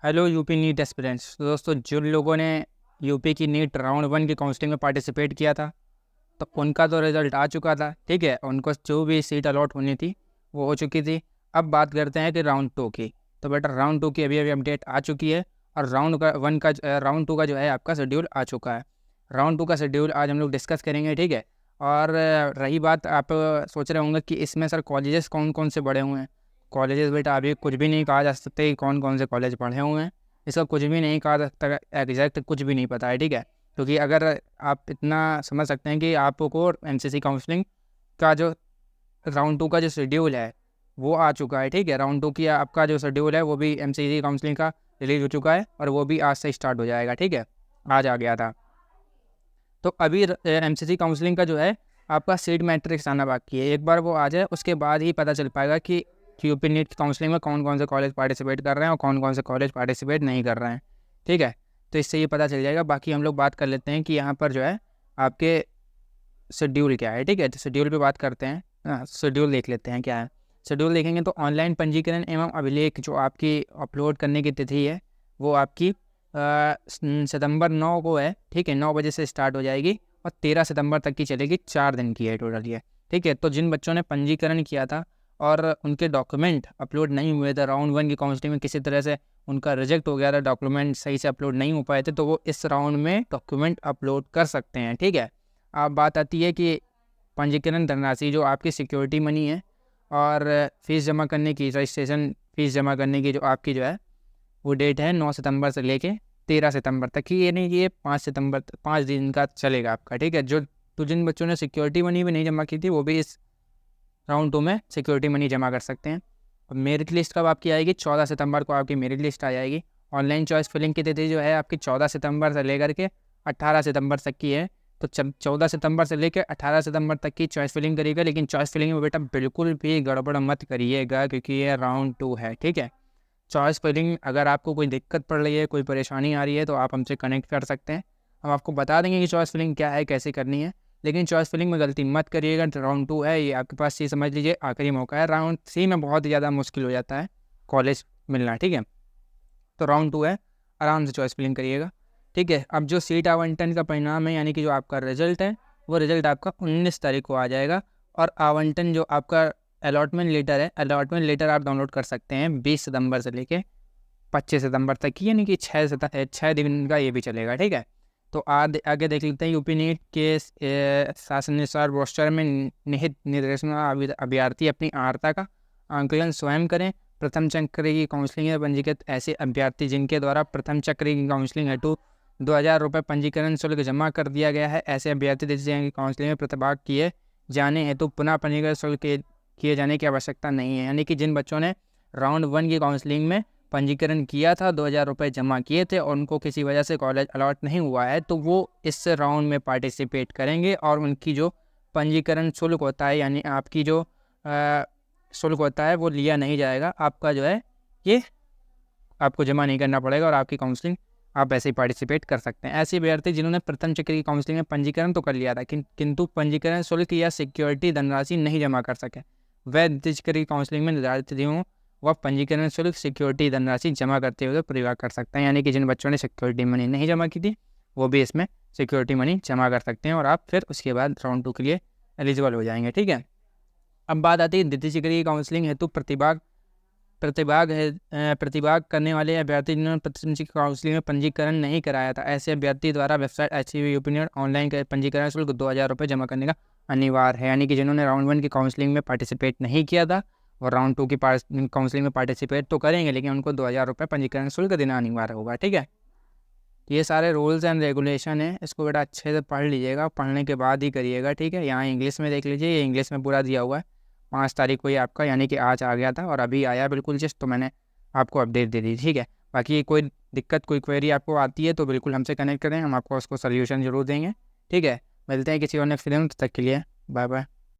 Hello UP NEET aspirants. तो दोस्तों, जिन लोगों ने यूपी की नीट राउंड 1 की काउंसलिंग में पार्टिसिपेट किया था, तो उनका तो रिज़ल्ट आ चुका था। ठीक है, उनको जो भी सीट अलॉट होनी थी वो हो चुकी थी। अब बात करते हैं कि राउंड 2 की। तो बेटा, राउंड 2 की अभी अभी अपडेट आ चुकी है और राउंड 2 का जो है आपका शेड्यूल आ चुका है। राउंड 2 का शेड्यूल आज हम लोग डिस्कस करेंगे। ठीक है। और रही बात, आप सोच रहे होंगे कि इसमें सर कॉलेजेस कौन कौन से बड़े हुए हैं। कॉलेजेस बेटा अभी कुछ भी नहीं कहा जा सकते कि कौन कौन से कॉलेज पढ़े हुए हैं। इसका कुछ भी नहीं कहा जा सकता, एग्जैक्ट कुछ भी नहीं पता है। ठीक है, क्योंकि अगर आप इतना समझ सकते हैं कि आपको एमसीसी काउंसलिंग का जो राउंड 2 का जो शेड्यूल है वो आ चुका है। ठीक है, राउंड 2 की आपका जो शेड्यूल है वो भी एमसीसी काउंसलिंग का रिलीज हो चुका है और वो भी आज से स्टार्ट हो जाएगा। ठीक है, आज आ गया था। तो अभी एमसीसी काउंसलिंग का जो है आपका सीट मैट्रिक्स आना बाकी है। एक बार वो आ जाए उसके बाद ही पता चल पाएगा कि यूपी नीट की काउंसलिंग में कौन कौन से कॉलेज पार्टिसिपेट कर रहे हैं और कौन कौन से कॉलेज पार्टिसिपेट नहीं कर रहे हैं। ठीक है, तो इससे ये पता चल जाएगा। बाकी हम लोग बात कर लेते हैं कि यहाँ पर जो है आपके शेड्यूल क्या है। ठीक है, तो शेड्यूल पे बात करते हैं। शेड्यूल देख लेते हैं क्या है। शेड्यूल देखेंगे तो ऑनलाइन पंजीकरण एवं अभिलेख जो आपकी अपलोड करने की तिथि है वो आपकी सितंबर 9 को है। ठीक है, 9 बजे से स्टार्ट हो जाएगी और 13 सितंबर तक की चलेगी। 4 दिन की है टोटल ये। ठीक है, तो जिन बच्चों ने पंजीकरण किया था और उनके डॉक्यूमेंट अपलोड नहीं हुए थे राउंड 1 की काउंसलिंग में, किसी तरह से उनका रिजेक्ट हो गया था, डॉक्यूमेंट सही से अपलोड नहीं हो पाए थे, तो वो इस राउंड में डॉक्यूमेंट अपलोड कर सकते हैं। ठीक है, अब बात आती है कि पंजीकरण धनराशि जो आपकी सिक्योरिटी मनी है और फीस जमा करने की, रजिस्ट्रेशन फीस जमा करने की जो आपकी जो है वो डेट है 9 सितंबर से लेके 13 सितंबर तक की। ये नहीं कि ये 5 दिन का चलेगा आपका। ठीक है, तो जिन बच्चों ने सिक्योरिटी मनी भी नहीं जमा की थी वो भी इस राउंड 2 में सिक्योरिटी मनी जमा कर सकते हैं। और मेरिट लिस्ट कब आपकी आएगी? 14 सितंबर को आपकी मेरिट लिस्ट आ जाएगी। ऑनलाइन चॉइस फिलिंग की तिथि जो है आपकी 14 सितंबर से लेकर के 18 सितंबर तक की है। तो 14 सितंबर से लेकर 18 सितंबर तक की चॉइस फिलिंग करिएगा, लेकिन चॉइस फिलिंग में बेटा बिल्कुल भी गड़बड़ मत करिएगा क्योंकि ये राउंड 2 है। ठीक है, चॉइस फिलिंग अगर आपको कोई दिक्कत पड़ रही है, कोई परेशानी आ रही है तो आप हमसे कनेक्ट कर सकते हैं। हम आपको बता देंगे कि चॉइस फिलिंग क्या है, कैसे करनी है। लेकिन चॉइस फिलिंग में गलती मत करिएगा। राउंड 2 है ये आपके पास, ये समझ लीजिए आखिरी मौका है। राउंड 3 में बहुत ज़्यादा मुश्किल हो जाता है कॉलेज मिलना। ठीक है, तो राउंड 2 है, आराम से चॉइस फिलिंग करिएगा। ठीक है, अब जो सीट आवंटन का परिणाम है यानी कि जो आपका रिजल्ट है वो रिजल्ट आपका 19 तारीख को आ जाएगा। और आवंटन जो आपका अलॉटमेंट लेटर है, अलॉटमेंट लेटर आप डाउनलोड कर सकते हैं 20 सितंबर से लेके 25 सितंबर तक की, यानी कि 6 दिन का ये भी चलेगा। ठीक है, तो आगे देख लेते हैं। यूपी नीट के शासनानुसार रोस्टर में निहित निर्देशन अभ्यर्थी अपनी अर्हता का आंकलन स्वयं करें। प्रथम चक्र की काउंसलिंग में पंजीकृत ऐसे अभ्यर्थी जिनके द्वारा प्रथम चक्र की काउंसलिंग हेतु 2,000 रुपये पंजीकरण शुल्क जमा कर दिया गया है, ऐसे अभ्यर्थी जिनकी काउंसलिंग में प्रतिभाग किए जाने हेतु पुनः पंजीकरण शुल्क किए जाने की आवश्यकता नहीं है। यानी कि जिन बच्चों ने राउंड 1 की काउंसलिंग में पंजीकरण किया था, 2,000 रुपये जमा किए थे और उनको किसी वजह से कॉलेज अलॉट नहीं हुआ है, तो वो इस राउंड में पार्टिसिपेट करेंगे और उनकी जो पंजीकरण शुल्क होता है यानी आपकी जो शुल्क होता है वो लिया नहीं जाएगा। आपका जो है ये आपको जमा नहीं करना पड़ेगा और आपकी काउंसलिंग आप ऐसे ही पार्टिसिपेट कर सकते हैं। ऐसे अभ्यर्थी जिन्होंने प्रथम चक्र की काउंसलिंग में पंजीकरण तो कर लिया था किंतु पंजीकरण शुल्क या सिक्योरिटी धनराशि नहीं जमा कर सके, वह द्वितीय चक्र की काउंसलिंग में निर्धारित तिथियों वह पंजीकरण शुल्क सिक्योरिटी धनराशि जमा करते हुए प्रयोग कर सकते हैं। यानी कि जिन बच्चों ने सिक्योरिटी मनी नहीं जमा की थी वो भी इसमें सिक्योरिटी मनी जमा कर सकते हैं और आप फिर उसके बाद राउंड 2 के लिए एलिजिबल हो जाएंगे। ठीक है, अब बात आती है द्वितीय चक्र की काउंसलिंग हेतु प्रतिभाग करने वाले अभ्यर्थी जिन्होंने प्रथम चक्र काउंसलिंग में पंजीकरण नहीं कराया था, ऐसे अभ्यर्थी द्वारा वेबसाइट यूपी नीट ऑनलाइन पंजीकरण शुल्क 2,000 रुपये जमा करने का अनिवार्य है। यानी कि जिन्होंने राउंड 1 की काउंसलिंग में पार्टिसिपेट नहीं किया था और राउंड 2 की काउंसलिंग में पार्टिसिपेट तो करेंगे, लेकिन उनको 2,000 रुपये पंजीकरण शुल्क देना अनिवार्य होगा। ठीक है, ये सारे रूल्स एंड रेगुलेशन है, इसको बेटा अच्छे से पढ़ लीजिएगा, पढ़ने के बाद ही करिएगा। ठीक है, यहाँ इंग्लिश में देख लीजिए, ये इंग्लिश में पूरा दिया हुआ है। 5 तारीख को ये आपका यानी कि आज आ गया था और अभी आया बिल्कुल जस्ट, तो मैंने आपको अपडेट दे दी। ठीक है, बाकी कोई दिक्कत कोई क्वेरी आपको आती है तो बिल्कुल हमसे कनेक्ट करें, हम आपको उसको सोल्यूशन जरूर देंगे। ठीक है, मिलते हैं किसी और नेक्स्ट वीडियो में, तब तक के लिए बाय बाय।